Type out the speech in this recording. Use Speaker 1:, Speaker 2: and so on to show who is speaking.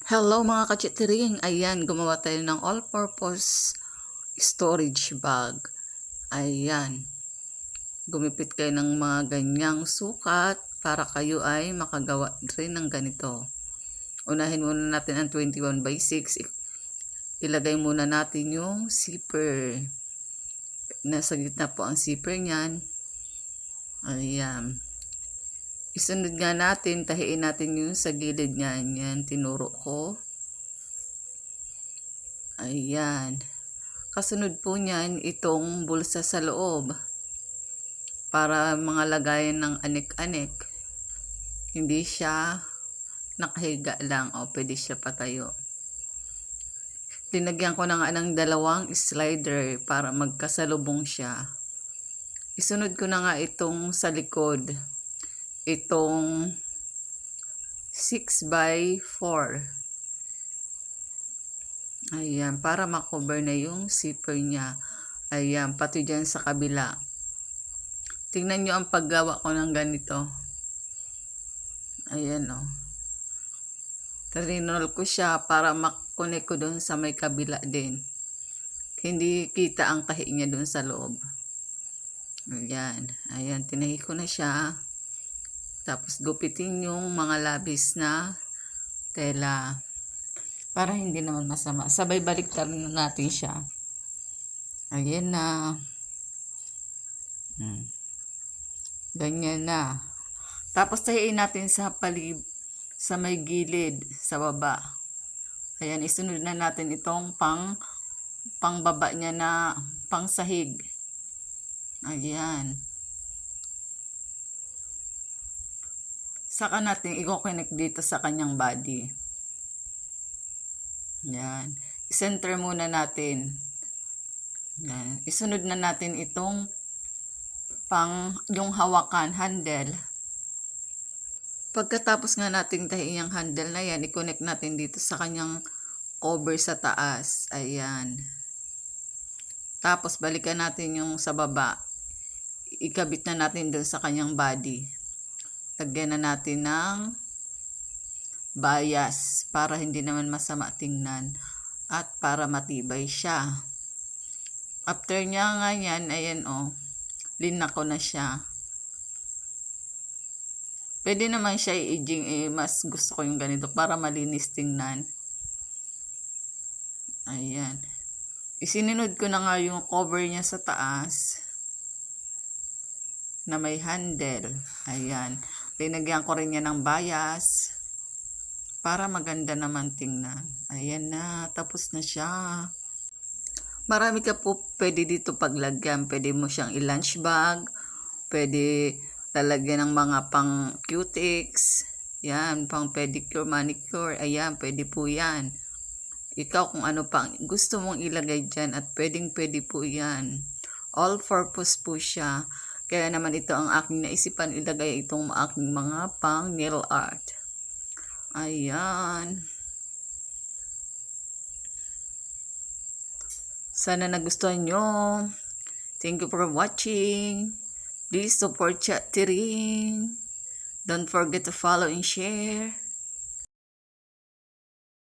Speaker 1: Hello mga kachitiring, ayan gumawa tayo ng all-purpose storage bag. Ayan, gumipit kayo ng mga ganyang sukat para kayo ay makagawa rin ng ganito. Unahin muna natin ang 21/6, ilagay muna natin yung zipper. Nasa gitna po ang zipper niyan. Ayan. Isunod nga natin, tahiin natin yung sa gilid niyan. Yan, tinuro ko. Ayan. Kasunod po niyan, itong bulsa sa loob. Para mga lagayan ng anik-anik. Hindi siya nakahiga lang o pwede siya patayo. Tinagyan ko na nga ng dalawang slider para magkasalubong siya. Isunod ko na nga itong sa likod. Itong 6x4. Ayan, para makover na yung zipper niya. Ayan, pati dyan sa kabila. Tingnan nyo ang paggawa ko ng ganito. Ayan o. Trinol ko siya para makunik ko dun sa may kabila din. Hindi kita ang tahi niya dun sa loob. Ayan, ayan, tinahi ko na siya. Tapos gupitin yung mga labis na tela para hindi naman masama. Sabay baliktad na natin siya. Ayan na. Ganyan na. Tapos tahiin natin sa sa may gilid sa baba. Ayan, isunod na natin itong pangbaba niya na pangsahig. Ayan. Saka natin i-connect dito sa kanyang body. Yan. I-center muna natin. Yan. Isunod na natin itong yung hawakan, handle. Pagkatapos nga natin tahiin yung handle na yan, i-connect natin dito sa kanyang cover sa taas. Ayan. Tapos balikan natin yung sa baba. Ikabit na natin doon sa kanyang body. Lagyan na natin ng bias para hindi naman masama tingnan at para matibay siya. After niya nga yan, ayan o, linak ko na siya. Pwede naman siya i-aging, mas gusto ko yung ganito para malinis tingnan. Ayan. Isininod ko na nga yung cover niya sa taas na may handle. Ayan. Linagyan ko rin niya ng bias para maganda naman tingnan. Ayan na. Tapos na siya. Marami ka po pwede dito paglagyan. Pwede mo siyang i-lunch bag. Pwede lalagyan ng mga pang cutics. Yan. Pang pedicure, manicure. Ayan. Pwede po yan. Ikaw kung ano pang gusto mong ilagay dyan. At pwedeng pwede po yan. All purpose po siya. Kaya naman ito ang aking naisipan ilagay itong aking mga pang nail art. Ayan. Sana nagustuhan nyo. Thank you for watching. Please support Chat Tiring. Don't forget to follow and share.